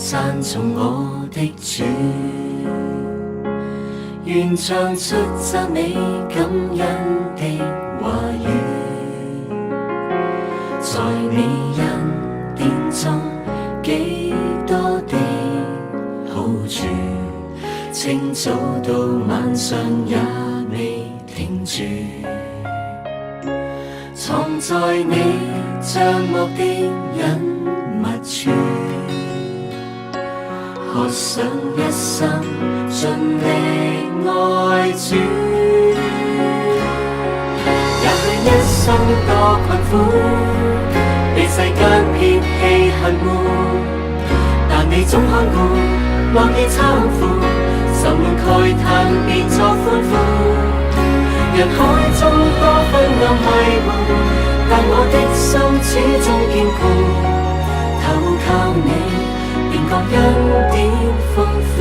讚頌我的主，願唱出讚美感恩的話語，在你恩典中幾多的好處，清早到晚上也未停住，藏在你帳幕的隱密處，渴想一生盡力愛主，也許一生多困苦，被世間撇棄恨惡，但你總看顧，樂意攙扶，愁悶慨嘆變作歡呼。人海中多昏暗迷糊，但我的心始終堅固，投靠你，便覺恩典豐富。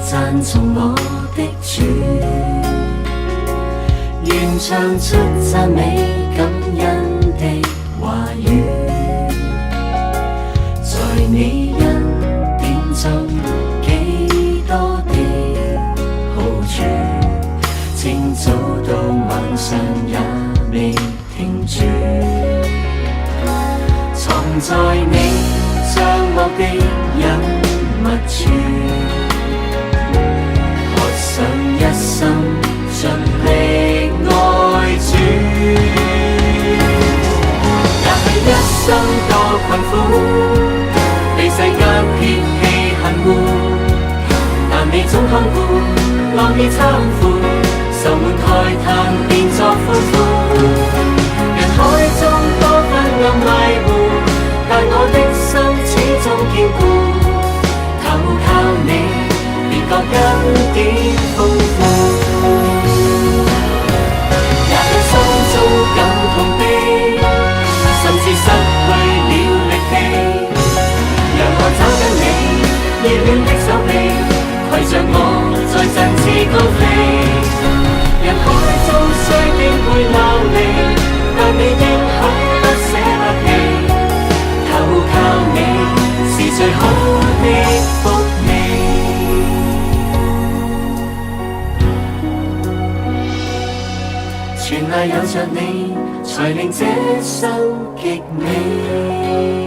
讚頌我的主，願唱出讚美感恩的話語，在你恩典中幾多的好處，清早到晚上也未停住，藏在你帳幕的隱密處，想一生盡力愛主，也許一生多困苦，被世間撇棄恨惡，但你總看顧，樂意攙扶，愁悶慨嘆變作歡呼。人海中多昏暗迷糊，但我的心始終堅固，投靠你，便覺恩典豐富。也許心中感痛的，甚至失去了力氣，讓我找緊你熱戀的手臂，攜着我在振翅高飛。人海中雖經會流離，但你應許不捨不棄，投靠你是最好的福氣。全賴有着你，才令這生極美。